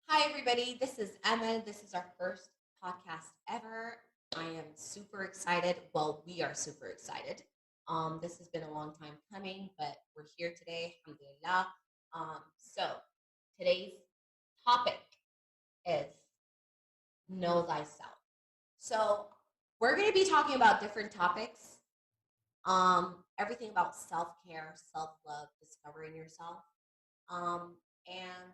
Hi, everybody. This is Emma. This is our first podcast ever. I am super excited. Well, we are super excited. This has been a long time coming, but we're here today. Alhamdulillah. So today's topic is know thyself. So we're going to be talking about different topics. Everything about self-care, self-love, discovering yourself. And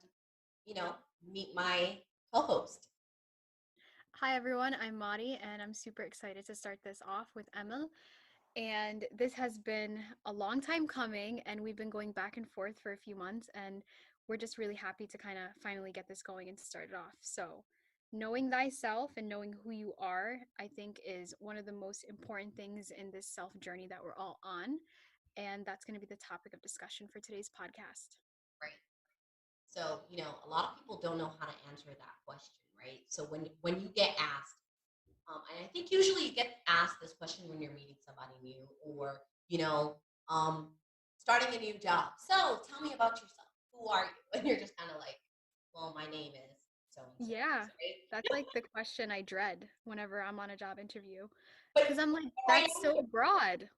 meet my co-host. Hi everyone, I'm Madi and I'm super excited to start this off with Emma. And this has been a long time coming and we've been going back and forth for a few months and we're just really happy to kind of finally get this going and start it off. So, knowing thyself and knowing who you are, I think is one of the most important things in this self journey that we're all on. And that's going to be the topic of discussion for today's podcast. Right. So, a lot of people don't know how to answer that question, right? So when you get asked, and I think usually you get asked this question when you're meeting somebody new or, um, starting a new job. So tell me about yourself. Who are you? And you're just kind of like, well, my name is so and so, Yeah, right? that's like the question I dread whenever I'm on a job interview. But Because I'm like, right that's so broad.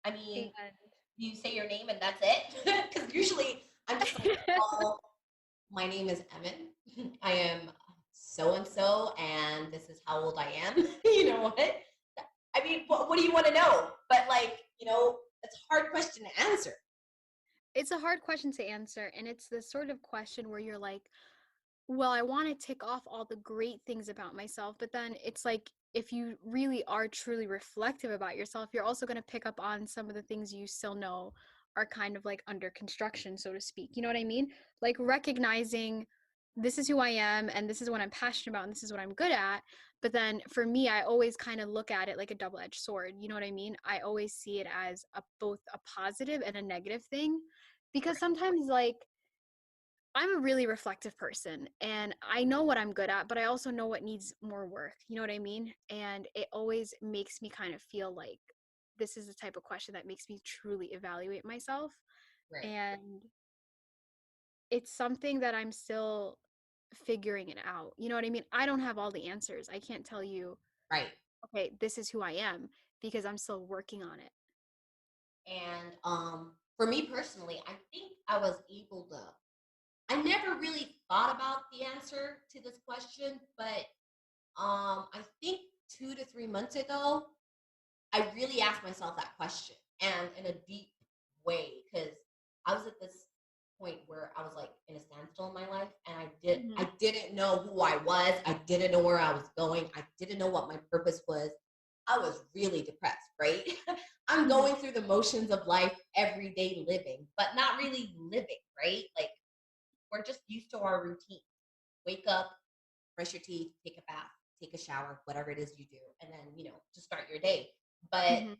I mean, And you say your name and that's it. Because usually I'm just like, well, my name is Emin. I am so and so, and this is how old I am. You know what? I mean, what do you want to know? But it's a hard question to answer. it's a hard question to answer. And it's the sort of question where you're like, well, I want to tick off all the great things about myself. But then it's like, if you really are truly reflective about yourself, you're also going to pick up on some of the things you still know are kind of like under construction, so to speak. You know what I mean? Like recognizing this is who I am and this is what I'm passionate about and this is what I'm good at. But then for me, I always kind of look at it like a double-edged sword. You know what I mean? I always see it as both a positive and a negative thing because Right. sometimes like I'm a really reflective person and I know what I'm good at, but I also know what needs more work. You know what I mean? And it always makes me kind of feel like this is the type of question that makes me truly evaluate myself. Right. And it's something that I'm still figuring it out. You know what I mean? I don't have all the answers. I can't tell you, Right. okay, this is who I am because I'm still working on it. And for me personally, I think I was able to. I never really thought about the answer to this question, but I think 2 to 3 months ago, I really asked myself that question and in a deep way because I was at this point where I was like in a standstill in my life and Hmm. I didn't know who I was. I didn't know where I was going. I didn't know what my purpose was. I was really depressed, right? I'm Hmm. going through the motions of life every day living, but not really living, right? Like we're just used to our routine. Wake up, brush your teeth, take a bath, take a shower, whatever it is you do, and then, just start your day. But Hmm.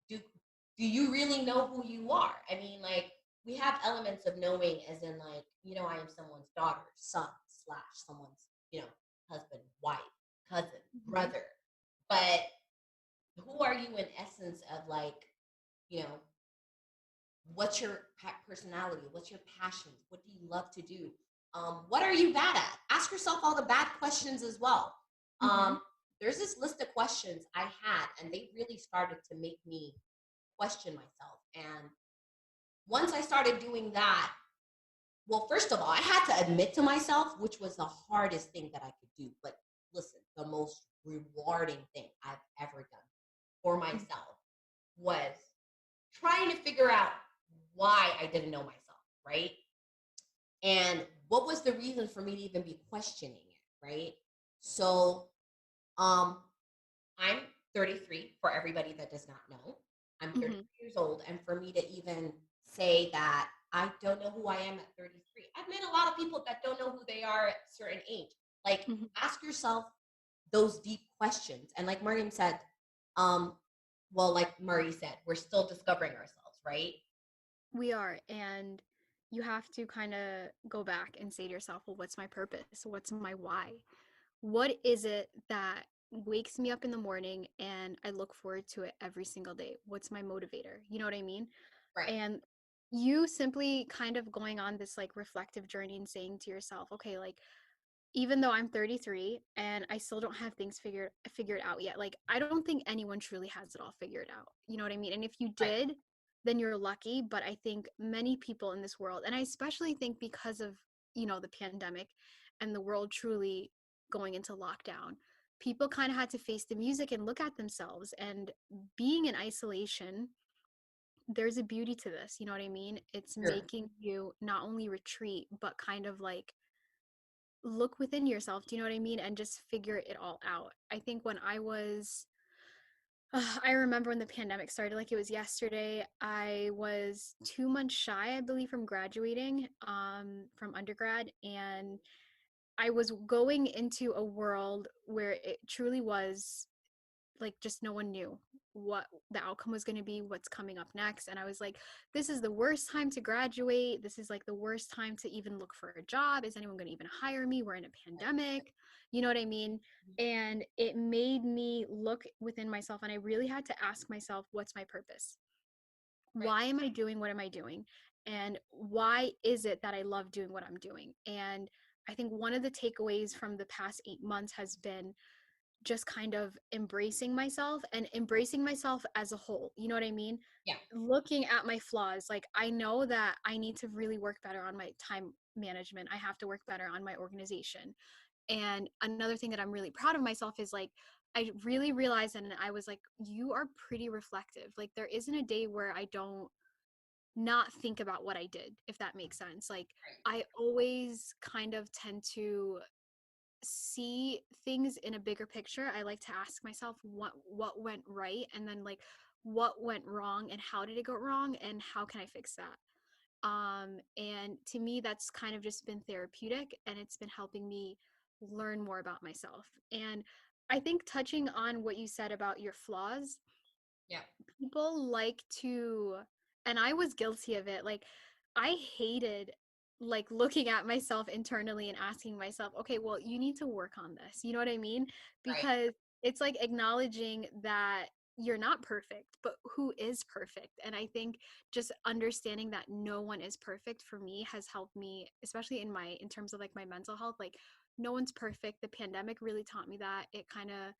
do do you really know who you are? I mean, like we have elements of knowing as in like, I am someone's daughter, son, slash someone's, husband, wife, cousin, Hmm. brother. But who are you in essence of like, you know, what's your personality? What's your passions? What do you love to do? What are you bad at? Ask yourself all the bad questions as well. Hmm. Um, there's this list of questions I had, and they really started to make me question myself. And once I started doing that, well, first of all, I had to admit to myself, which was the hardest thing that I could do. But listen, the most rewarding thing I've ever done for myself was trying to figure out why I didn't know myself, right? And what was the reason for me to even be questioning it, right? So, um, I'm 33 for everybody that does not know. I'm Hmm. 33 years old. And for me to even say that I don't know who I am at 33, I've met a lot of people that don't know who they are at a certain age. Like, Hmm. ask yourself those deep questions. And like Mariam said, um, well, like Murray said, we're still discovering ourselves, right? We are. And you have to kind of go back and say to yourself, well, what's my purpose? What's my why? What is it that wakes me up in the morning and I look forward to it every single day? What's my motivator? You know what I mean? Right. And you simply kind of going on this like reflective journey and saying to yourself, okay, like even though I'm 33 and I still don't have things figured out yet, like I don't think anyone truly has it all figured out. You know what I mean? And if you Right. did, then you're lucky, but I think many people in this world, and I especially think because of, the pandemic and the world truly going into lockdown, people kind of had to face the music and look at themselves, and being in isolation, there's a beauty to this, you know what I mean? It's Sure. making you not only retreat, but kind of like look within yourself, do you know what I mean? And just figure it all out. I think when I remember when the pandemic started, like it was yesterday, I was 2 months shy, I believe, from graduating from undergrad. And I was going into a world where it truly was like just no one knew what the outcome was going to be, what's coming up next. And I was like, this is the worst time to graduate. This is like the worst time to even look for a job. Is anyone going to even hire me? We're in a pandemic. You know what I mean? And it made me look within myself, and I really had to ask myself, what's my purpose? Right. Why am I doing what am I doing? And why is it that I love doing what I'm doing? And I think one of the takeaways from the past 8 months has been just kind of embracing myself and embracing myself as a whole. You know what I mean? Yeah. Looking at my flaws, like I know that I need to really work better on my time management. I have to work better on my organization. And another thing that I'm really proud of myself is like, I really realized, and I was like, you are pretty reflective. Like, there isn't a day where I don't not think about what I did, if that makes sense. Like, Right. I always kind of tend to see things in a bigger picture. I like to ask myself what went right, and then like what went wrong and how did it go wrong and how can I fix that. And to me that's kind of just been therapeutic, and it's been helping me learn more about myself. And I think touching on what you said about your flaws, Yeah. people like to, and I was guilty of it, like I hated like looking at myself internally and asking myself, okay, well you need to work on this, you know what I mean? Right. Because it's like acknowledging that you're not perfect, but who is perfect? And I think just understanding that no one is perfect for me has helped me, especially in terms of like my mental health. Like no one's perfect. The pandemic really taught me that. It kind of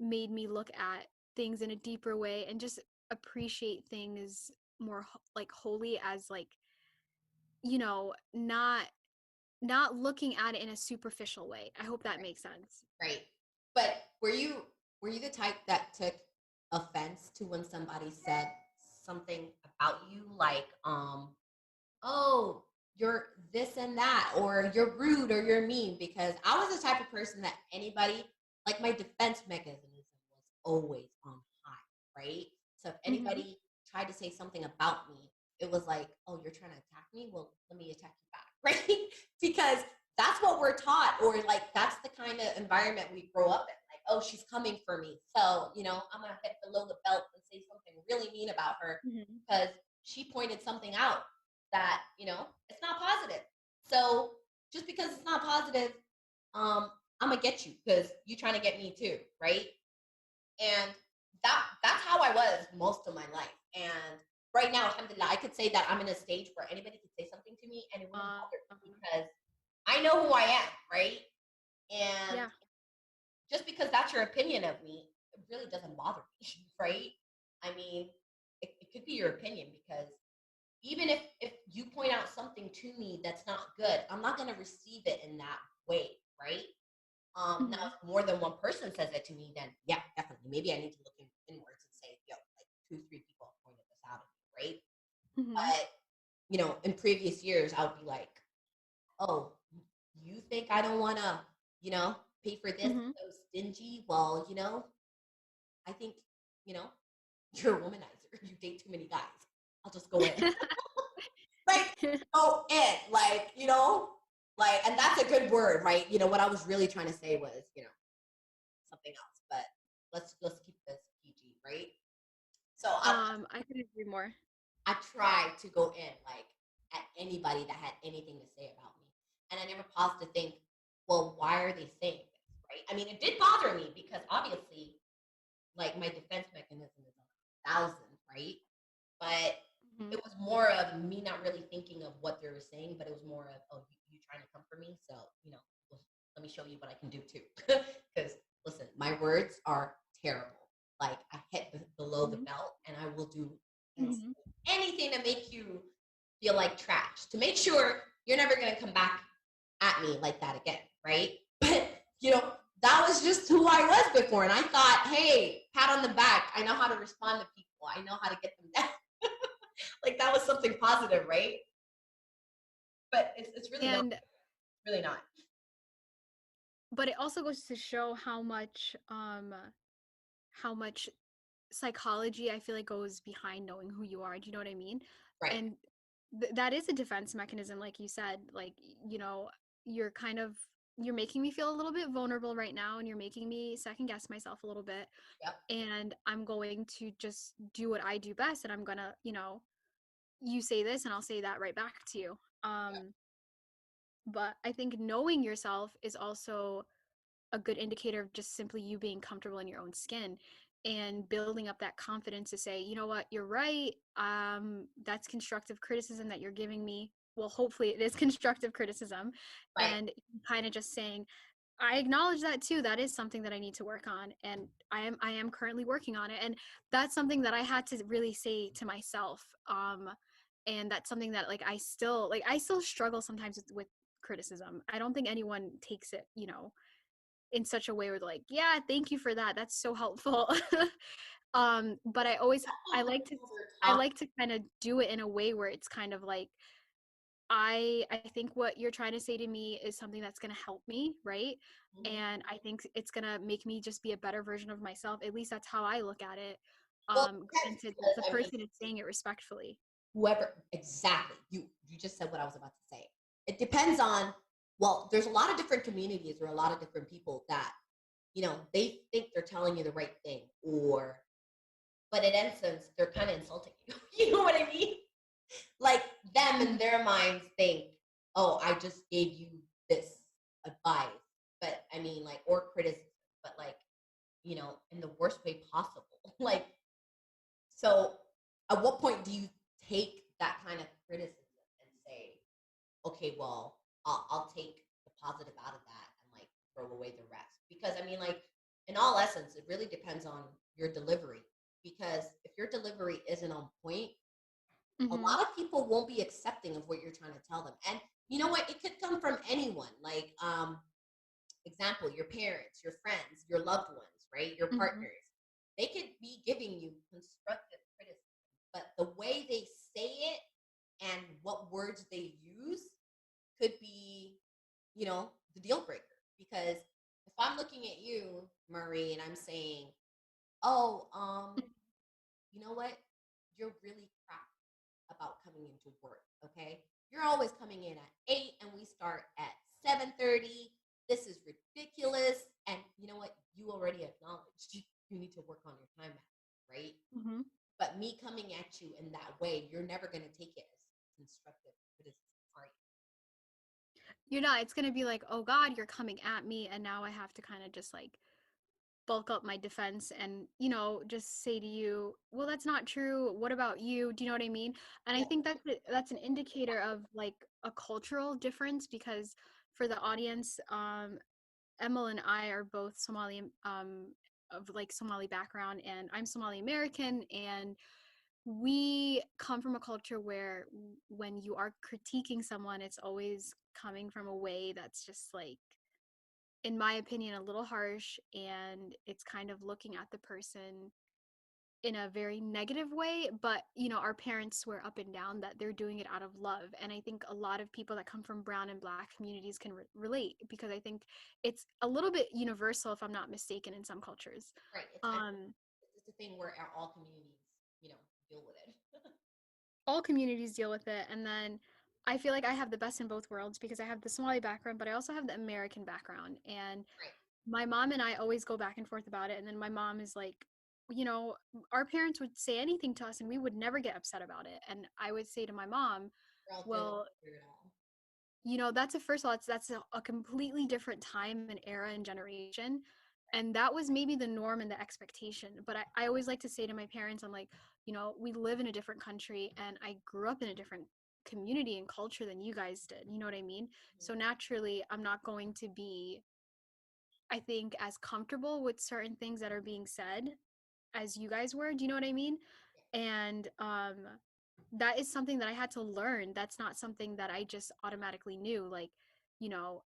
made me look at things in a deeper way and just appreciate things more like wholly, as like, not looking at it in a superficial way. I hope that makes sense. Right. But were you the type that took offense to when somebody said something about you, like, oh, you're this and that, or you're rude, or you're mean? Because I was the type of person that anybody, like, my defense mechanism was always on high, right? So if Mhm. anybody tried to say something about me, it was like, oh, you're trying to attack me? Well, let me attack you back, right? Because that's what we're taught, or like that's the kind of environment we grow up in. Like, oh, she's coming for me. So, I'm gonna hit below the belt and say something really mean about her Mhm. because she pointed something out that it's not positive. So just because it's not positive, I'm gonna get you because you're trying to get me too, right? And that's how I was most of my life. And right now, alhamdulillah, I could say that I'm in a stage where anybody could say something to me and it wouldn't bother me Uh, because I know who I am, right? And yeah. just because that's your opinion of me, it really doesn't bother me, right? I mean, it could be your opinion because even if you point out something to me that's not good, I'm not going to receive it in that way, right? Now, Mhm. if more than one person says it to me, then yeah, definitely. Maybe I need to look inwards and say, yo, like two, three people have pointed this out at me, right? Mhm. But, in previous years, I would be like, oh, you think I don't want to, pay for this? Mhm. So stingy? Well, I think, you know, you're a womanizer. You date too many guys. I'll just go in. Like, go in. Like, and that's a good word, right? What I was really trying to say was, something else. But let's keep this PG, right? So I could agree more. I tried to go in like at anybody that had anything to say about me. And I never paused to think, well, why are they saying this? Right. I mean, it did bother me because obviously, like, my defense mechanism is a thousand, right? But Mhm. it was more of me not really thinking of what they were saying, but it was more of, oh, you trying to come for me, so well, let me show you what I can do too. Because listen, my words are terrible. Like I hit below the Mhm. belt, and I will do Mhm. anything to make you feel like trash, to make sure you're never gonna come back at me like that again, right? But you know, that was just who I was before, and I thought, hey, pat on the back. I know how to respond to people. I know how to get them down. Like that was something positive, right? But it's really not. And Really not. but it also goes to show how much psychology I feel like goes behind knowing who you are. Do you know what I mean? Right. And that is a defense mechanism, like you said. Like, you know, you're kind of you're making me feel a little bit vulnerable right now, and you're making me second guess myself a little bit. Yep. And I'm going to just do what I do best, and I'm gonna, you say this, and I'll say that right back to you. Yep. But I think knowing yourself is also a good indicator of just simply you being comfortable in your own skin and building up that confidence to say, you know what, you're right. That's constructive criticism that you're giving me. Well, hopefully it is constructive criticism. Right. And kind of just saying, I acknowledge that too. That is something that I need to work on. And I am currently working on it. And that's something that I had to really say to myself. And that's something that I still struggle sometimes with criticism. I don't think anyone takes it, in such a way where they're like, yeah, thank you for that, that's so helpful. But I What like to we're I talking. like to kind of do it in a way where it's kind of like, I think what you're trying to say to me is something that's going to help me, right? Mhm. And I think it's going to make me just be a better version of myself. At least that's how I look at it. Well, it depends Granted, because the I mean, person is saying it respectfully. whoever exactly you just said what I was about to say. It depends on. Well, there's a lot of different communities or a lot of different people that they think they're telling you the right thing, or but in essence they're kind of insulting you. You know what I mean? Like them in Mhm. their minds think, oh, I just gave you this advice, but I mean, like, or criticism, but like, in the worst way possible. Like, so at what point do you take that kind of criticism and say, okay, well, I'll take the positive out of that and like throw away the rest? Because I mean, like, in all essence, it really depends on your delivery. Because if your delivery isn't on point, a Mhm. lot of people won't be accepting of what you're trying to tell them. And you know what? It could come from anyone. Like, example, your parents, your friends, your loved ones, right? Your Mhm. partners. They could be giving you constructive criticism, but the way they say it and what words they use could be, the deal breaker. Because if I'm looking at you, Marie, and I'm saying, oh, you know what? You're really crap about coming into work, okay? You're always coming in at 8 and we start at 7:30. This is ridiculous. And you know what? You already acknowledged you need to work on your time management, right? Mhm. But me coming at you in that way, you're never going to take it as constructive criticism, are you? You're not. It's gonna be like, oh God, you're coming at me, and now I have to kind of just like bulk up my defense and, just say to you, well, that's not true, what about you? Do you know what I mean? And I Yeah. think that's an indicator of like a cultural difference, because for the audience, Emil and I are both Somali, of like Somali background, and I'm Somali American. And we come from a culture where when you are critiquing someone, it's always coming from a way that's just like, in my opinion, a little harsh, and it's kind of looking at the person in a very negative way. But, our parents swear up and down that they're doing it out of love. And I think a lot of people that come from brown and black communities can relate, because I think it's a little bit universal, if I'm not mistaken, in some cultures. Right. Um, It's a thing where all communities, deal with it. all communities deal with it. And then I feel like I have the best in both worlds, because I have the Somali background, but I also have the American background. And Right. my mom and I always go back and forth about it. And then my mom is like, our parents would say anything to us and we would never get upset about it. And I would say to my mom, We're out there well, through it all. that's a first of all, that's a completely different time and era and generation. And that was maybe the norm and the expectation. But I always like to say to my parents, I'm like, we live in a different country and I grew up in a different community and culture than you guys did. You know what I mean? So naturally, I'm not going to be, I think, as comfortable with certain things that are being said as you guys were. Do you know what I mean? And that is something that I had to learn. That's not something that I just automatically knew. Like, you know,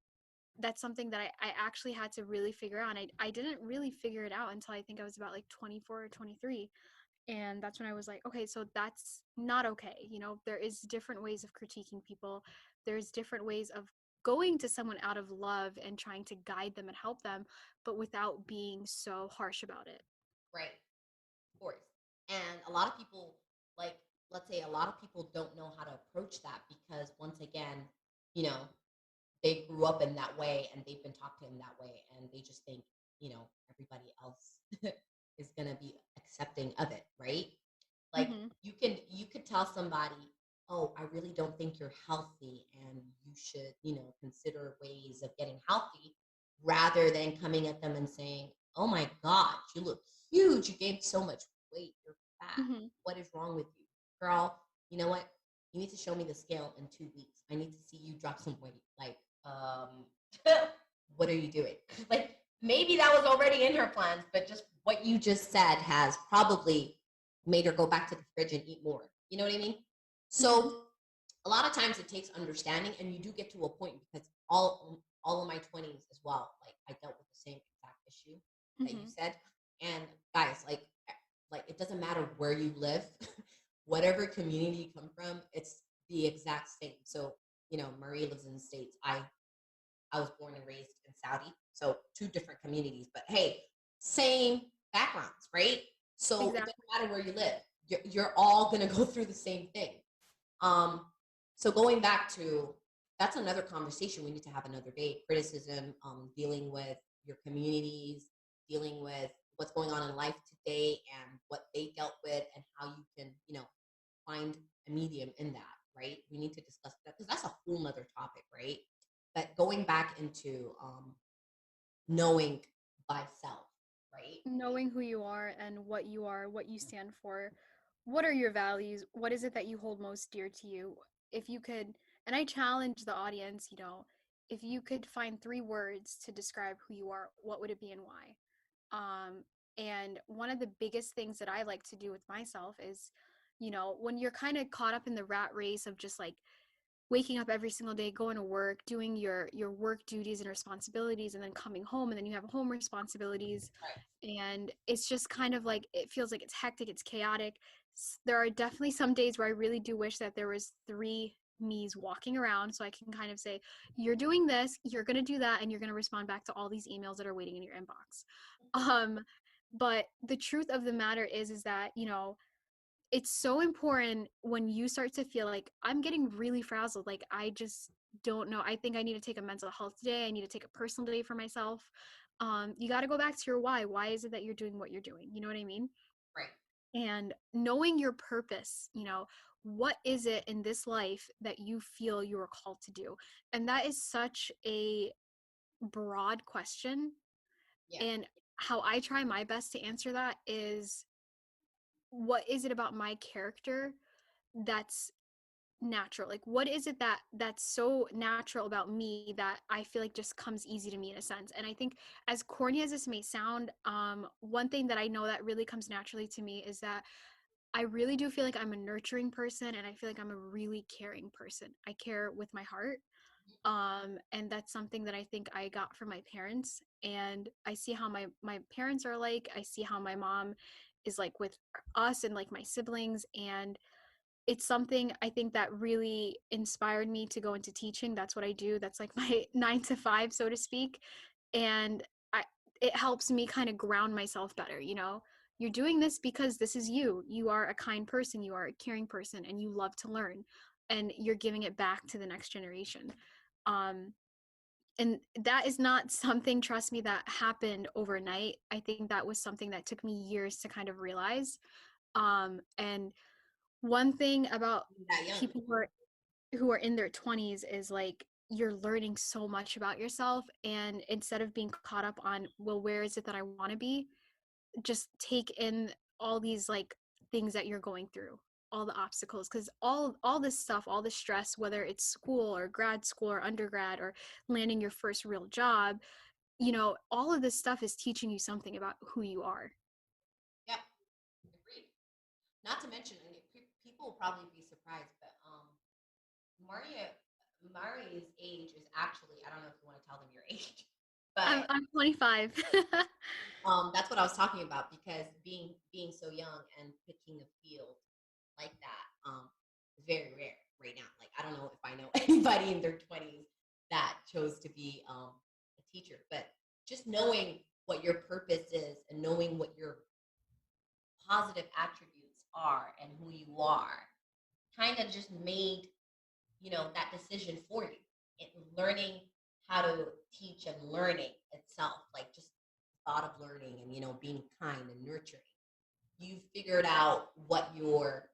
that's something that I actually had to really figure out. And I didn't really figure it out until I think I was about like 24 or 23. And that's when I was like, okay, so that's not okay. There is different ways of critiquing people. There's different ways of going to someone out of love and trying to guide them and help them, but without being so harsh about it. Right. Of course. And a lot of people, like, let's say a lot of people don't know how to approach that because once again, you know, they grew up in that way and they've been taught to in that way and they just think, everybody else is going to be accepting of it, right? Like Mm-hmm. you could tell somebody, "Oh, I really don't think you're healthy and you should, consider ways of getting healthy," rather than coming at them and saying, "Oh my god, you look huge. You gained so much weight. You're fat. Mm-hmm. What is wrong with you?" Girl, you know what? You need to show me the scale in 2 weeks. I need to see you drop some weight. Like, what are you doing? Like, maybe that was already in her plans, but just what you just said has probably made her go back to the fridge and eat more. You know what I mean? Mm-hmm. So a lot of times it takes understanding, and you do get to a point because all of my 20s as well, like I dealt with the same exact issue that you Mm-hmm. said. And guys, like it doesn't matter where you live, whatever community you come from, it's the exact same. So Marie lives in the States. I was born and raised in Saudi, so two different communities, but hey, same backgrounds, right? So it doesn't Exactly. matter where you live. You're all gonna go through the same thing. Um, so going back to that's another conversation we need to have another day. Criticism, dealing with your communities, dealing with what's going on in life today and what they dealt with, and how you can, find a medium in that, right? We need to discuss that because that's a whole nother topic, right? But going back into knowing thyself, right? Knowing who you are, what you stand for, what are your values, what is it that you hold most dear to you? If you could, and I challenge the audience, if you could find 3 words to describe who you are, what would it be and why? And one of the biggest things that I like to do with myself is, when you're kind of caught up in the rat race of just like waking up every single day, going to work, doing your work duties and responsibilities, and then coming home, and then you have home responsibilities, Right. and it's just kind of like it feels like it's hectic, it's chaotic. There are definitely some days where I really do wish that there was 3 me's walking around so I can kind of say, you're doing this, you're going to do that, and you're going to respond back to all these emails that are waiting in your inbox. um but the truth of the matter is that it's so important when you start to feel like I'm getting really frazzled. Like, I just don't know. I think I need to take a mental health day. I need to take a personal day for myself. You got to go back to your why. Why is it that you're doing what you're doing? You know what I mean? Right. And knowing your purpose, what is it in this life that you feel you are called to do? And that is such a broad question. Yeah. And how I try my best to answer that is, what is it about my character that's natural? Like, what is it that's so natural about me that I feel like just comes easy to me in a sense? And I think, as corny as this may sound, one thing that I know that really comes naturally to me is that I really do feel like I'm a nurturing person, and I feel like I'm a really caring person. I care with my heart. And that's something that I think I got from my parents, and I see how my parents are like. I see how my mom is like with us and like my siblings, and it's something I think that really inspired me to go into teaching. That's what I do. That's like my 9 to 5, so to speak. And I, it helps me kind of ground myself better. You're doing this because this is you. You are a kind person, you are a caring person, and you love to learn, and you're giving it back to the next generation. Um, and that is not something, trust me, that happened overnight. I think that was something that took me years to kind of realize. And one thing about That young. people who are in their 20s is like, you're learning so much about yourself, and instead of being caught up on, well, where is it that I want to be, just take in all these like things that you're going through, all the obstacles, because all this stuff, all the stress, whether it's school or grad school or undergrad or landing your first real job, all of this stuff is teaching you something about who you are. Yep, agreed. Not to mention, I mean, people will probably be surprised, but Maria Mari's age is actually, I don't know if you want to tell them your age, I'm but I'm 25. that's what I was talking about, because being so young and picking a field like that is very rare right now. Like, I don't know if I know anybody in their 20s that chose to be a teacher, but just knowing what your purpose is and knowing what your positive attributes are and who you are kind of just made, that decision for you. And learning how to teach and learning itself, like just thought of learning and, being kind and nurturing. You figured out what your,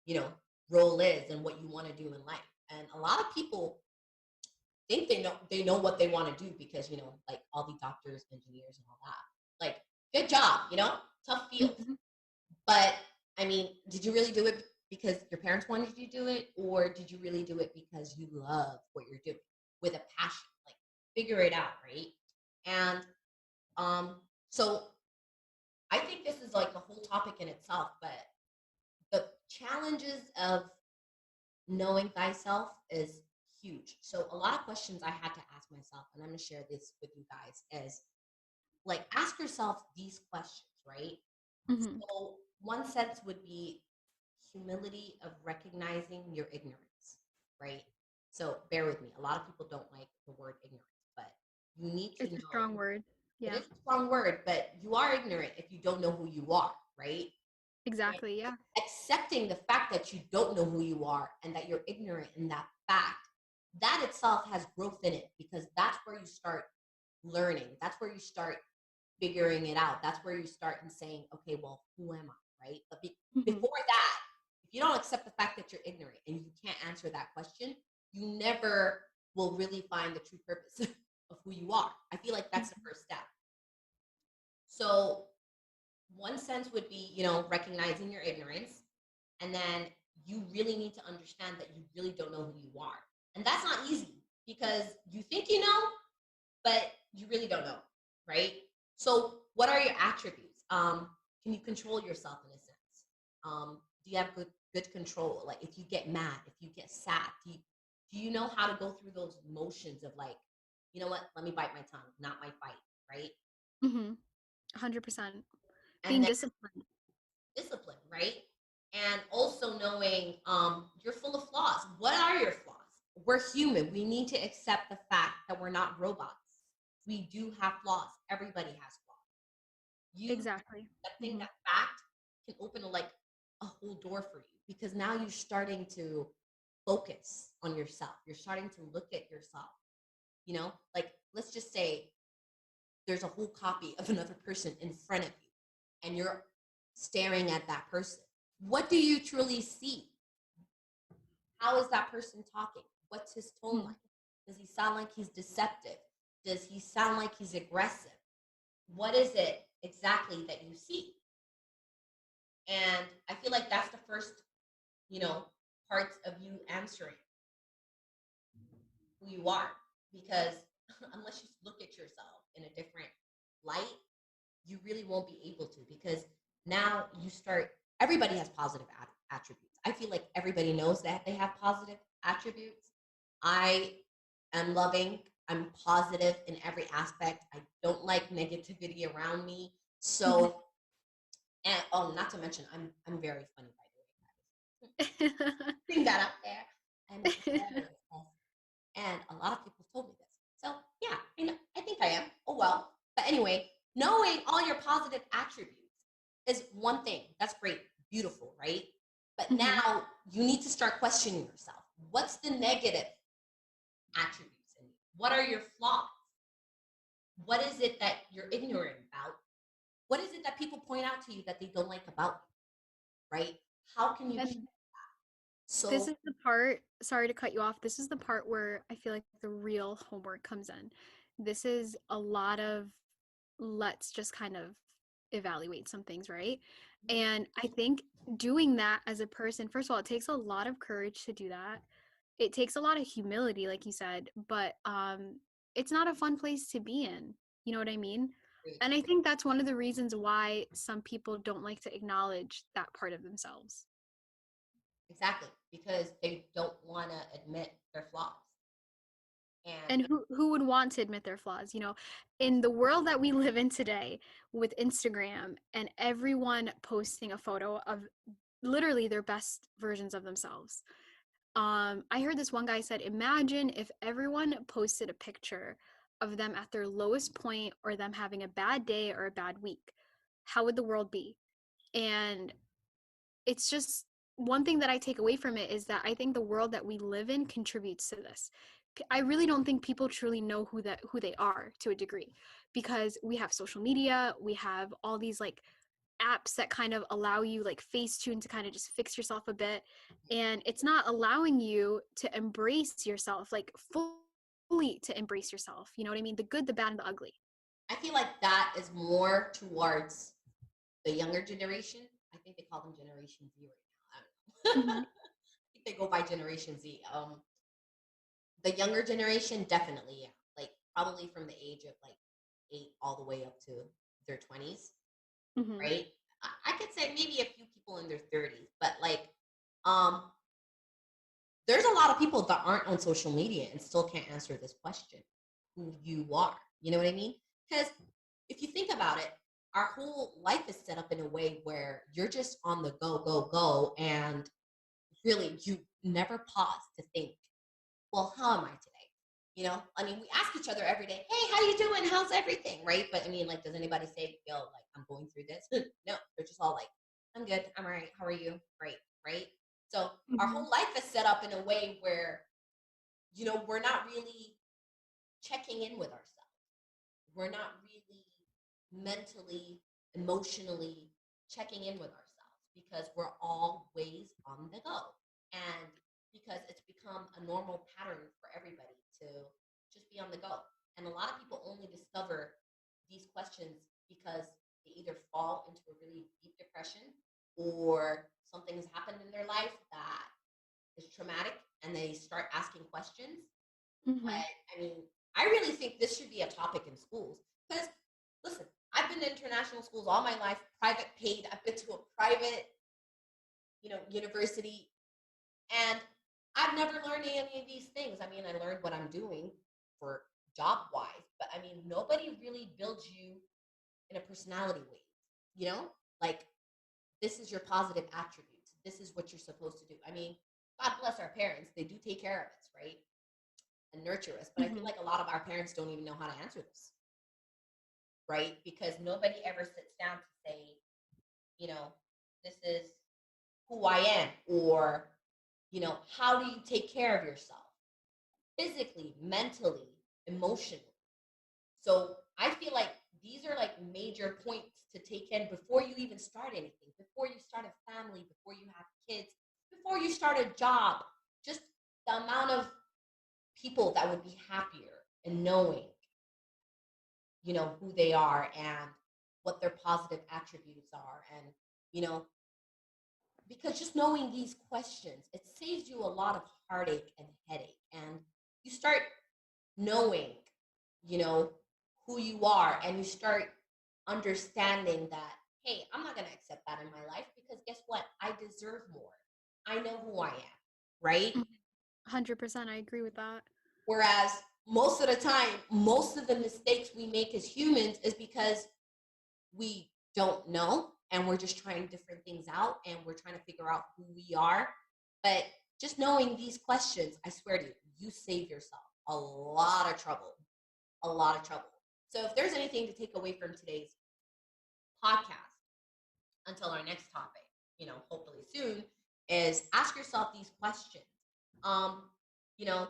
you know, role is and what you want to do in life. And a lot of people think they know what they want to do because, like all the doctors, engineers, and all that. Like, good job, tough field. Mhm. But I mean, did you really do it because your parents wanted you to do it, or did you really do it because you love what you're doing with a passion? Like, figure it out, right? And um, so I think this is like a whole topic in itself, but the challenges of knowing thyself is huge. So a lot of questions I had to ask myself, and I'm gonna share this with you guys, is like, ask yourself these questions, right? Mhm. So one sense would be humility of recognizing your ignorance, right? So bear with me. A lot of people don't like the word ignorance, but you need to It's a know strong word. it Yeah. is a strong word, but you are ignorant if you don't know who you are, right? And Exactly. Yeah. accepting the fact that you don't know who you are and that you're ignorant in that fact, that itself has growth in it, because that's where you start learning. That's where you start figuring it out. That's where you start and saying, okay, well, who am I, right? But Mhm. before that, if you don't accept the fact that you're ignorant and you can't answer that question, you never will really find the true purpose of who you are. I feel like that's the Mhm. first step. So one sense would be, recognizing your ignorance. And then you really need to understand that you really don't know who you are. And that's not easy, because you think you know, but you really don't know, right? So, what are your attributes? Can you control yourself in a sense? Do you have good control? Like, if you get mad, if you get sad, do you know how to go through those motions of, like, you know what? Let me bite my tongue, not my fight, right? Mhm. 100%. And Being then disciplined. discipline, right? And also knowing you're full of flaws. What are your flaws? We're human. We need to accept the fact that we're not robots. We do have flaws. Everybody has flaws. You Exactly. accepting Mhm. that fact can open like a whole door for you, because now you're starting to focus on yourself. You're starting to look at yourself. Like, let's just say there's a whole copy of another person in front of you, and you're staring at that person. What do you truly see? How is that person talking? What's his tone like? Mhm. Does he sound like he's deceptive? Does he sound like he's aggressive? What is it exactly that you see? And I feel like that's the first, you know, parts of you answering who you are. Because unless you look at yourself in a different light, you really won't be able to, because now you start, everybody has positive attributes. I feel like everybody knows that they have positive attributes. I am loving, I'm positive in every aspect. I don't like negativity around me. Mhm. So, and not to mention, I'm very funny, by the way, guys. Putting that out there. I'm hilarious. And a lot of people told me this. So yeah, I think I am. Oh well. But anyway, knowing all your positive attributes is one thing. That's great. Beautiful, right? But Mhm. now you need to start questioning yourself. What's the negative attributes in you? What are your flaws? What is it that you're ignorant about? What is it that people point out to you that they don't like about you, right? How can you change? And this So is the part, sorry to cut you off. This is the part where I feel like the real homework comes in. This is a lot of let's just kind of evaluate some things, right? And I think doing that as a person, first of all, it takes a lot of courage to do that. It takes a lot of humility, like you said, but it's not a fun place to be in. You know what I mean? Agreed. And I think that's one of the reasons why some people don't like to acknowledge that part of themselves. Exactly, because they don't want to admit their flaws. And And who would want to admit their flaws? You know, in the world that we live in today with Instagram and everyone posting a photo of literally their best versions of themselves. I heard this one guy said, imagine if everyone posted a picture of them at their lowest point or them having a bad day or a bad week. How would the world be? And it's just one thing that I take away from it is that I think the world that we live in contributes to this. I really don't think people truly know who they are to a degree because we have social media, we have all these like apps that kind of allow you like Facetune to kind of just fix yourself a bit, and it's not allowing you to embrace yourself like fully to embrace yourself. You know what I mean? The good, the bad, and the ugly. I feel like that is more towards the younger generation. I think they call them Generation Z right now. I don't know. Mm-hmm. I think they go by Generation Z. The younger generation, definitely, yeah. Like probably from the age of like 8 all the way up to their 20s, Mm-hmm. right? I could say maybe a few people in their 30s, but like, um, there's a lot of people that aren't on social media and still can't answer this question, who you are. You know what I mean? Because if you think about it, our whole life is set up in a way where you're just on the go, go, go. And really, you never pause to think, well, how am I today? You know, I mean, we ask each other every day, hey, how you doing? How's everything? Right? But I mean, like, does anybody say, yo, like, I'm going through this? No, they're just all like, I'm good. I'm all right. How are you? Great. Right? So our Mm-hmm. whole life is set up in a way where, we're not really checking in with ourselves. We're not really mentally, emotionally checking in with ourselves because we're always on the go. And because it's become a normal pattern for everybody to just be on the go. And a lot of people only discover these questions because they either fall into a really deep depression or something has happened in their life that is traumatic and they start asking questions. Mm-hmm. But I mean, I really think this should be a topic in schools because listen, I've been to international schools all my life, private paid. I've been to a private, university, and I've never learned any of these things. I mean, I learned what I'm doing for job wise, but I mean, nobody really builds you in a personality way. You know, like this is your positive attributes. This is what you're supposed to do. I mean, God bless our parents; they do take care of us, right? And nurture us. But I feel Mm-hmm. like a lot of our parents don't even know how to answer this, right? Because nobody ever sits down to say, you know, this is who I am, or, how do you take care of yourself physically, mentally, emotionally? So I feel like these are like major points to take in before you even start anything, before you start a family, before you have kids, before you start a job. Just the amount of people that would be happier in knowing who they are and what their positive attributes are, and you know because just knowing these questions, it saves you a lot of heartache and headache, and you start knowing you know who you are, and you start understanding that, hey, I'm not going to accept that in my life because guess what, I deserve more. I know who I am, right? 100%. I agree with that. Whereas most of the time, most of the mistakes we make as humans is because we don't know and we're just trying different things out and we're trying to figure out who we are. But just knowing these questions, I swear to you, you save yourself a lot of trouble, a lot of trouble. So if there's anything to take away from today's podcast until our next topic, hopefully soon, is ask yourself these questions. Um, you know,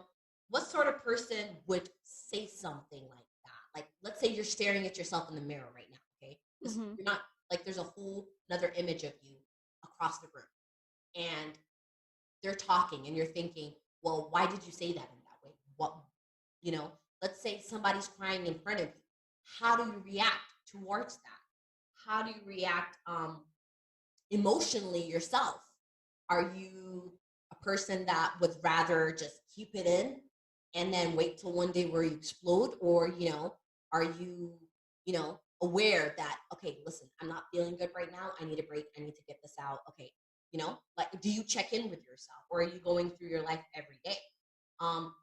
what sort of person would say something like that? Like, let's say you're staring at yourself in the mirror right now, okay? Mm-hmm. You're not like there's a whole another image of you across the room, and they're talking, and you're thinking, well, why did you say that in that way? What, you know? Let's say somebody's crying in front of you. How do you react towards that? How do you react? emotionally yourself? Are you a person that would rather just keep it in and then wait till one day where you explode? Or, are you, aware that, okay, listen, I'm not feeling good right now. I need a break. I need to get this out. Okay. Like, do you check in with yourself, or are you going through your life every day? Um,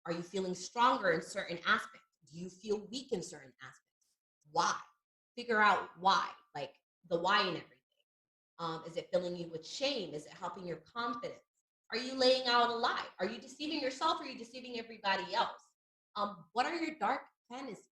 are you feeling stronger in certain aspects? Do you feel weak in certain aspects? Why? Figure out why, like the why in everything. Is it filling you with shame? Is it helping your confidence? Are you laying out a lie? Are you deceiving yourself, or are you deceiving everybody else? What are your dark fantasies?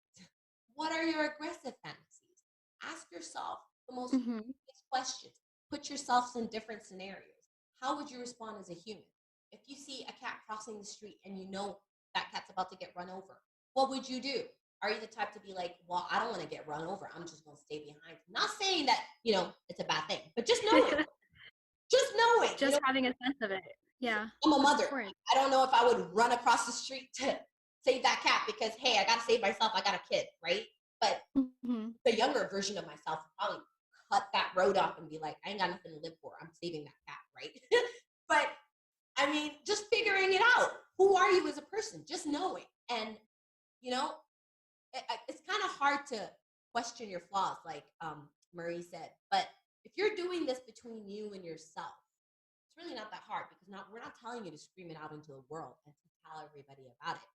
What are your aggressive fantasies? Ask yourself the most Mhm. basic questions. Put yourselves in different scenarios. How would you respond as a human? If you see a cat crossing the street and you know that cat's about to get run over, what would you do? Are you the type to be like, well, I don't want to get run over. I'm just going to stay behind. Not saying that, it's a bad thing, but just knowing, Just having a sense of it. Yeah, I'm a that's mother. important. I don't know if I would run across the street to save that cat because, hey, I got to save myself. I got a kid, right? But Mhm. the younger version of myself would probably cut that road off and be like, I ain't got nothing to live for. I'm saving that cat, right? But I mean, just figuring it out. Who are you as a person? Just knowing. And, you know, it's kind of hard to question your flaws, like Marie said. But if you're doing this between you and yourself, it's really not that hard, because we're not telling you to scream it out into the world and to tell everybody about it.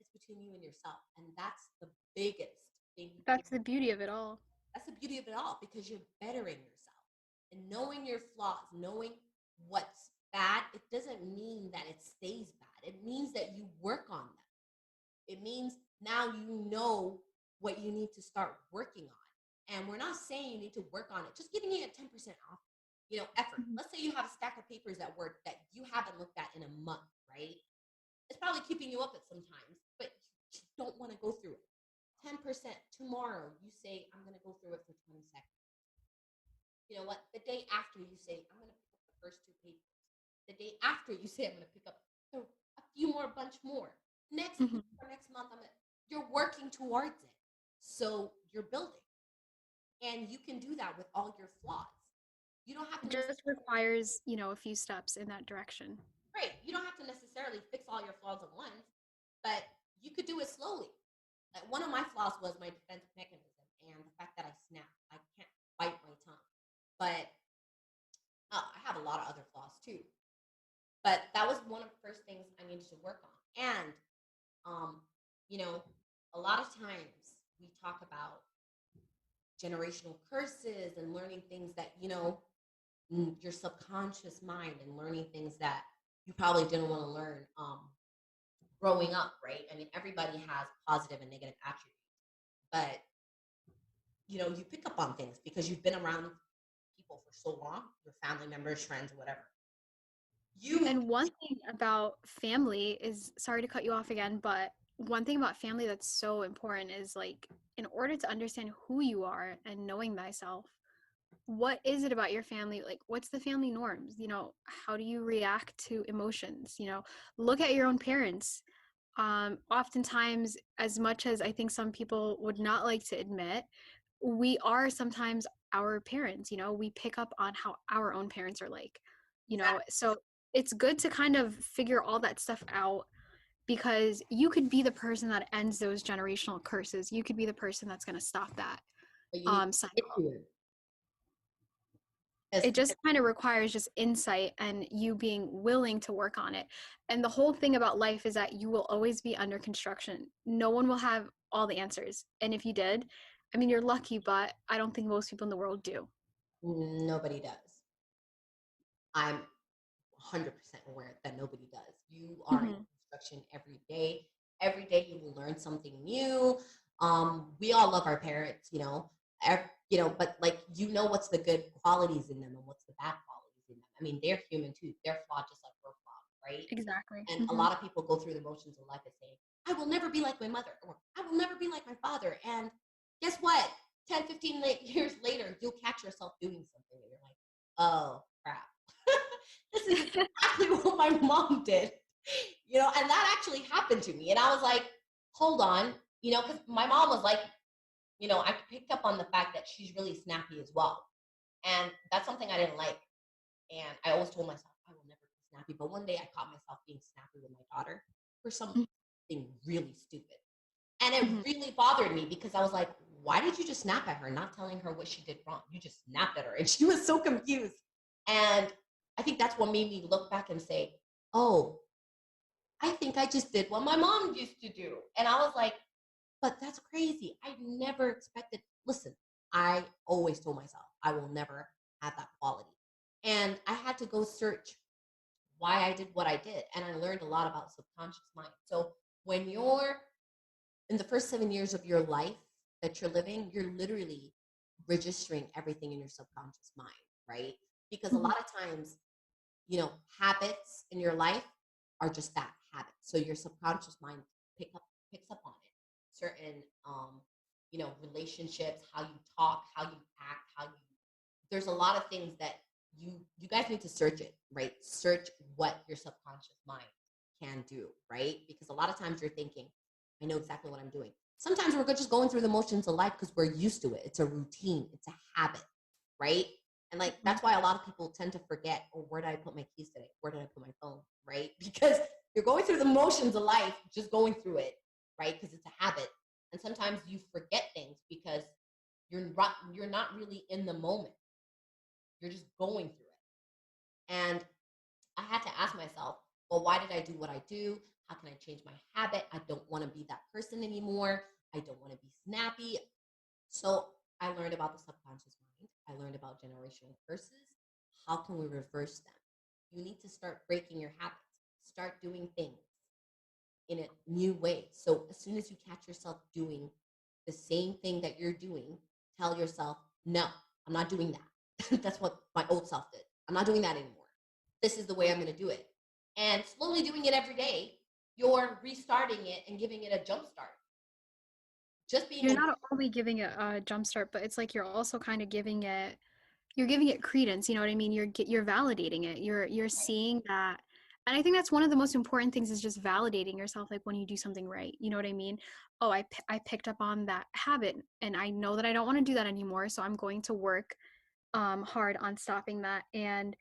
It's between you and yourself. And that's the biggest thing you can. That's the beauty of it all. That's the beauty of it all, because you're bettering yourself and knowing your flaws, knowing what's bad. It doesn't mean that it stays bad. It means that you work on them. It means now you know what you need to start working on. And we're not saying you need to work on it, just giving you a 10% off, effort. Mhm. Let's say you have a stack of papers at work that you haven't looked at in a month, right? It's probably keeping you up at some times, but you don't want to go through it. 10% tomorrow, you say, I'm going to go through it for 20 seconds. You know what? The day after, you say, I'm going to pick up the first two papers. The day after, you say, I'm going to pick up a few more, bunch more. Next Mhm. week or next month, you're working towards it. So you're building. And you can do that with all your flaws. You don't have It to just necessarily, requires, a few steps in that direction. right, you don't have to necessarily fix all your flaws at once, but you could do it slowly. Like, one of my flaws was my defense mechanism and the fact that I snap. I can't bite my tongue. But I have a lot of other flaws too. But that was one of the first things I needed to work on. And, um, you know, a lot of times we talk about generational curses and learning things that, your subconscious mind, and learning things that you probably didn't want to learn growing up, right? I mean, everybody has positive and negative attributes, but you pick up on things because you've been around people for so long, your family members, friends, whatever. You And one thing about family is, sorry to cut you off again, but one thing about family that's so important is like, in order to understand who you are and knowing thyself, what is it about your family? Like, what's the family norms? How do you react to emotions? Look at your own parents. Oftentimes, as much as I think some people would not like to admit, we are sometimes our parents. We pick up on how our own parents are like, exactly. so it's good to kind of figure all that stuff out, because you could be the person that ends those generational curses. You could be the person that's going to stop that But you need to stick cycle. to it. Because It just kind of requires just insight and you being willing to work on it. And the whole thing about life is that you will always be under construction. No one will have all the answers. And if you did, I mean, you're lucky, but I don't think most people in the world do. nobody does. I'm 100% aware that nobody does. You are in Hmm. construction every day. Every day you will learn something new. We all love our parents, but like, what's the good qualities in them and what's the bad qualities in them. I mean, they're human too. They're flawed just like we're flawed, right? Exactly. And a Hmm. lot of people go through the motions of life and saying, I will never be like my mother, or I will never be like my father. And guess what? 10, 15 years later, you'll catch yourself doing something and you're like, oh crap. This is exactly what my mom did. And that actually happened to me. And I was like, hold on, because my mom was like, I picked up on the fact that she's really snappy as well. And that's something I didn't like. And I always told myself I will never be snappy. But one day I caught myself being snappy with my daughter for something really stupid. And it Mhm. really bothered me because I was like, why did you just snap at her, not telling her what she did wrong? You just snapped at her. And she was so confused. And I think that's what made me look back and say, oh, I think I just did what my mom used to do. And I was like, but that's crazy. I never expected. Listen, I always told myself I will never have that quality. And I had to go search why I did what I did. And I learned a lot about subconscious mind. So when you're in the first 7 years of your life that you're living, you're literally registering everything in your subconscious mind, right? Because a Mhm. lot of times, habits in your life are just that habit. So your subconscious mind pick up picks up on it. Certain relationships, how you talk, how you act, how you there's a lot of things that you guys need to search it, right? Search what your subconscious mind can do, right? Because a lot of times you're thinking, I know exactly what I'm doing. Sometimes we're just going through the motions of life because we're used to it. It's a routine, it's a habit, right? And like Mhm. that's why a lot of people tend to forget, oh, where did I put my keys today? Where did I put my phone? Right? Because you're going through the motions of life, just going through it, right? Because it's a habit. And sometimes you forget things because you're not really in the moment. You're just going through it. And I had to ask myself, well, why did I do what I do? How can I change my habit? I don't want to be that person anymore. I don't want to be snappy. So I learned about the subconscious mind. I learned about generational curses. How can we reverse them? You need to start breaking your habits, start doing things in a new way. So as soon as you catch yourself doing the same thing that you're doing, tell yourself, no, I'm not doing that. That's what my old self did. I'm not doing that anymore. This is the way I'm going to do it. And slowly doing it every day, you're restarting it and giving it a jump start. Just being You're aware. not only giving it a jump start, but it's like you're also kind of giving it credence, you know what I mean? You're validating it. You're seeing that. And I think that's one of the most important things is just validating yourself like when you do something right. You know what I mean? Oh, I picked up on that habit and I know that I don't want to do that anymore, so I'm going to work hard on stopping that. And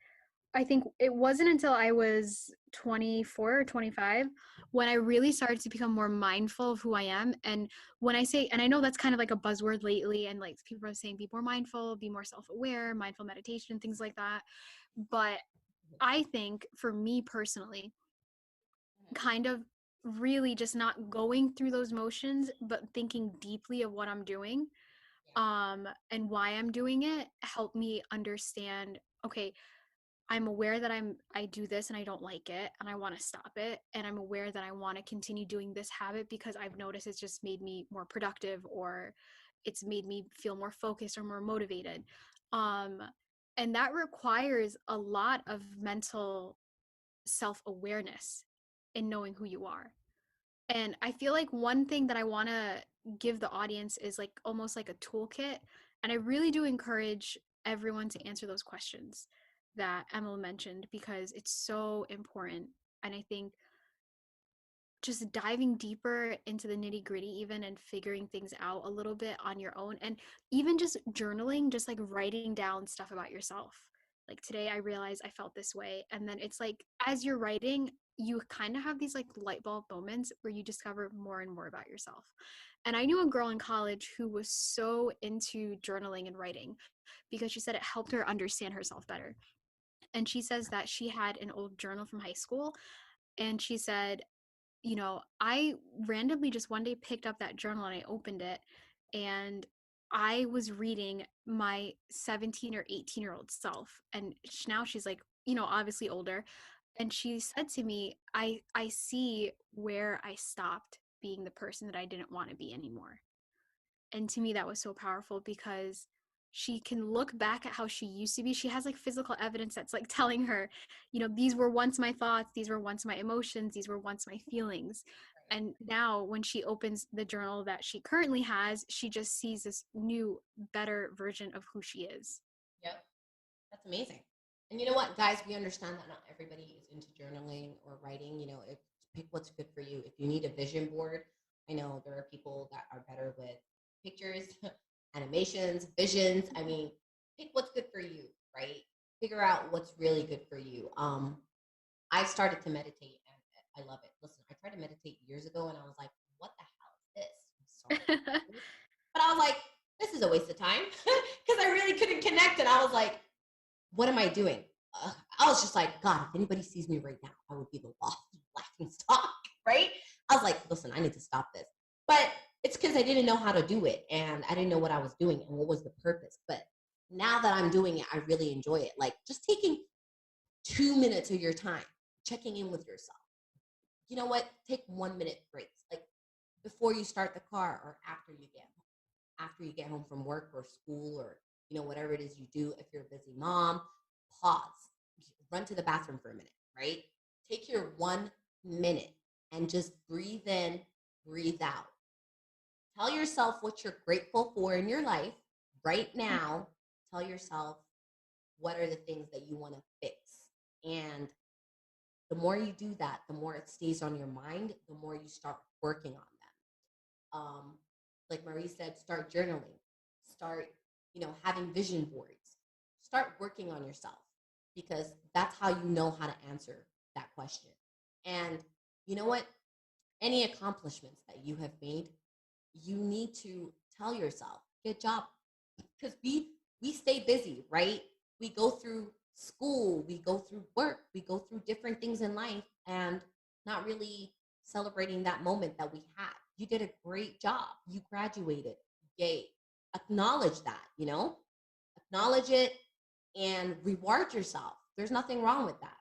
I think it wasn't until I was 24 or 25 when I really started to become more mindful of who I am. And when I say, and I know that's kind of like a buzzword lately, and like people are saying, be more mindful, be more self aware, mindful meditation, things like that. But I think for me personally, kind of really just not going through those motions, but thinking deeply of what I'm doing and why I'm doing it helped me understand, okay, I'm aware that I do this and I don't like it and I want to stop it, and I'm aware that I want to continue doing this habit because I've noticed it's just made me more productive, or it's made me feel more focused or more motivated. Um and that requires a lot of mental self-awareness in knowing who you are. And I feel like one thing that I want to give the audience is like almost like a toolkit. And I really do encourage everyone to answer those questions that Emma mentioned because it's so important. And I think just diving deeper into the nitty gritty, even and figuring things out a little bit on your own, and even just journaling, just like writing down stuff about yourself. Like today, I realized I felt this way. And then it's like, as you're writing, you kind of have these like light bulb moments where you discover more and more about yourself. And I knew a girl in college who was so into journaling and writing because she said it helped her understand herself better. And she says that she had an old journal from high school. And she said, I randomly just one day picked up that journal and I opened it, and I was reading my 17 or 18-year-old self. And now she's like, obviously older. And she said to me, I see where I stopped being the person that I didn't want to be anymore. And to me, that was so powerful because she can look back at how she used to be. She has like physical evidence that's like telling her, these were once my thoughts, these were once my emotions, these were once my feelings. And now when she opens the journal that she currently has, she just sees this new, better version of who she is. Yep. That's amazing. And you know what, guys, we understand that not everybody is into journaling or writing. Pick what's good for you. If you need a vision board, I know there are people that are better with pictures, animations, visions. I mean, pick what's good for you, right? Figure out what's really good for you. I started to meditate and I love it. Listen, I tried to meditate years ago and I was like, what the hell is this? I'm sorry. But I was like, this is a waste of time because I really couldn't connect. And I was like, what am I doing? I was just like, God, if anybody sees me right now, I would be the laughing stock, right? I was like, listen, I need to stop this. But it's because I didn't know how to do it and I didn't know what I was doing and what was the purpose. But now that I'm doing it, I really enjoy it. Like just taking 2 minutes of your time, checking in with yourself. You know what? Take 1 minute breaks, like before you start the car or after you get home from work or school or whatever it is you do. If you're a busy mom, pause, run to the bathroom for a minute, right? Take your 1 minute and just breathe in, breathe out. Tell yourself what you're grateful for in your life right now. Tell yourself what are the things that you want to fix. And the more you do that, the more it stays on your mind, the more you start working on them. Like Marie said, start journaling, start, having vision boards, start working on yourself because that's how you know how to answer that question. And you know what? Any accomplishments that you have made, you need to tell yourself, good job. Because we stay busy, right? We go through school, we go through work, we go through different things in life and not really celebrating that moment that we had. You did a great job. You graduated. Yay. Acknowledge that, acknowledge it and reward yourself. There's nothing wrong with that.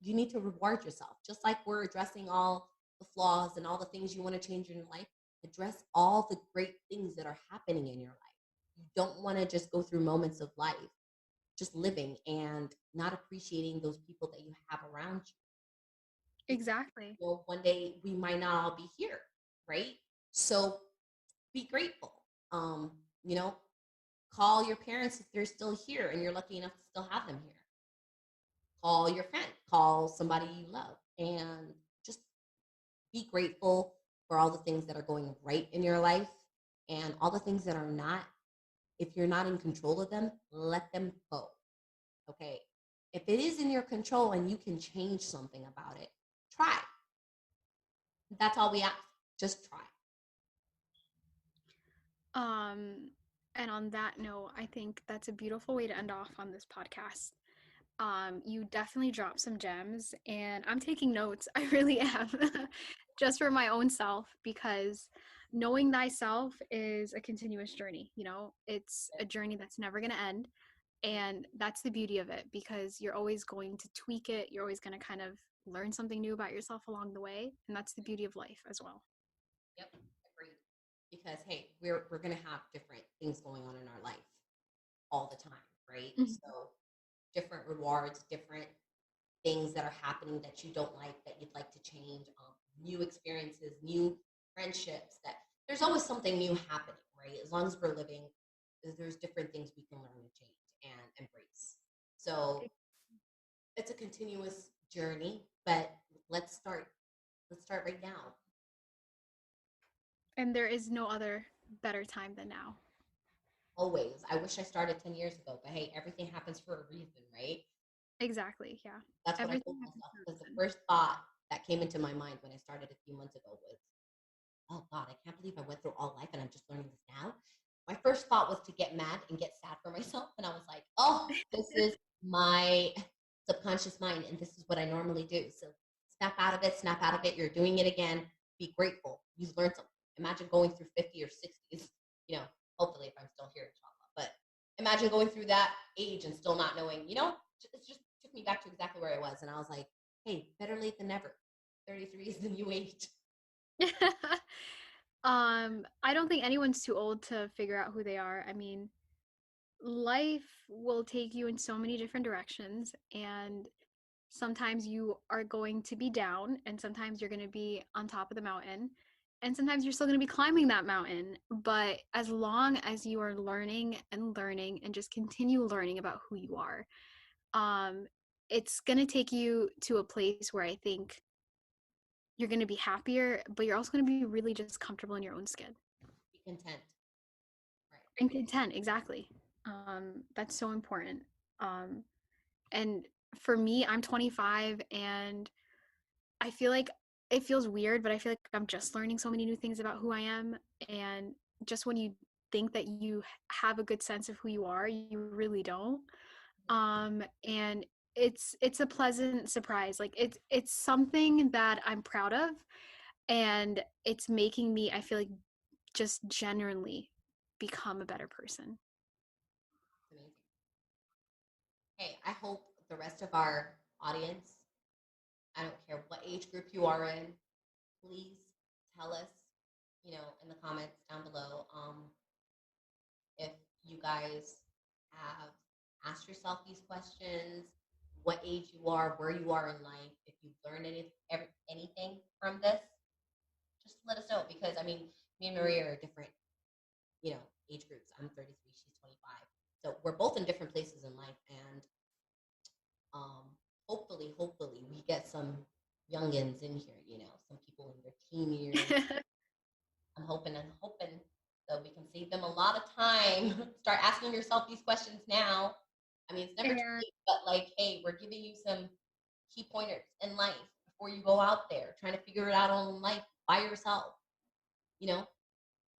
You need to reward yourself. Just like we're addressing all the flaws and all the things you want to change in your life, address all the great things that are happening in your life. You don't want to just go through moments of life just living and not appreciating those people that you have around you. Because Exactly. one day we might not all be here, right? So be grateful. Um, you know, call your parents if they're still here and you're lucky enough to still have them here. Call your friend, call somebody you love, and just be grateful for all the things that are going right in your life and all the things that are not. If you're not in control of them, let them go. Okay. If it is in your control and you can change something about it, try. That's all we ask. Just try. Um, and on that note, I think that's a beautiful way to end off on this podcast. You definitely dropped some gems, and I'm taking notes. I really am, just for my own self, because knowing thyself is a continuous journey. It's a journey that's never going to end. And that's the beauty of it because you're always going to tweak it. You're always going to kind of learn something new about yourself along the way. And that's the beauty of life as well. Yep, agreed. Because hey, we're gonna have different things going on in our life all the time, right? Mhm. So different rewards, different things that are happening that you don't like that you'd like to change, new experiences, new friendships. That there's always something new happening, right? As long as we're living, there's different things we can learn and change and embrace. So it's a continuous journey, but let's start. Let's start right now. And there is no other better time than now. Always. I wish I started 10 years ago, but hey, everything happens for a reason, right? Exactly. Yeah. That's what I Everything told happens myself for a because the reason. first thought that came into my mind when I started a few months ago was, oh God, I can't believe I went through all life and I'm just learning this now. My first thought was to get mad and get sad for myself. And I was like, oh, this is my subconscious mind and this is what I normally do. So snap out of it, snap out of it. You're doing it again. Be grateful. You've learned something. Imagine going through 50 or 60s, you know, hopefully if I'm still here, inshallah. But imagine going through that age and still not knowing, it just took me back to exactly where I was. And I was like, hey, better late than never. 33 is the new age. I don't think anyone's too old to figure out who they are. I mean, life will take you in so many different directions, and sometimes you are going to be down, and sometimes you're going to be on top of the mountain, and sometimes you're still going to be climbing that mountain. But as long as you are learning and learning and just continue learning about who you are, um, it's going to take you to a place where I think you're going to be happier, but you're also going to be really just comfortable in your own skin Be content. Right. and content. Exactly. That's so important. Um, and for me, I'm 25 and I feel like it feels weird, but I feel like I'm just learning so many new things about who I am. And just when you think that you have a good sense of who you are, you really don't. And it's a pleasant surprise. Like it's something that I'm proud of, and it's making me, I feel like, just genuinely become a better person. It's amazing. Hey, I hope the rest of our audience, I don't care what age group you are in, please tell us, in the comments down below, if you guys have asked yourself these questions, what age you are, where you are in life, if you've learned anything from this, just let us know. Because I mean, me and Maria are different, age groups. I'm 33, she's 25. So we're both in different places in life, and um, hopefully, we get some youngins in here. Some people in their teen years. I'm hoping and hoping so we can save them a lot of time. Start asking yourself these questions now. I mean, it's never too And late, but like, hey, we're giving you some key pointers in life before you go out there trying to figure it out on life by yourself, you know?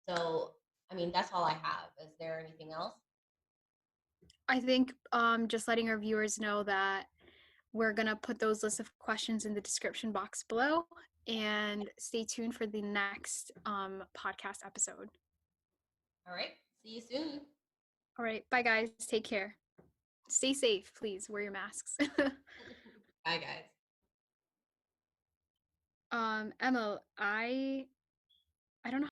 So, I mean, that's all I have. Is there anything else? I think just letting our viewers know that we're going to put those lists of questions in the description box below, and stay tuned for the next podcast episode. All right. See you soon. All right. Bye, guys. Take care. Stay safe, please. Wear your masks. Bye, guys. Emma, I don't know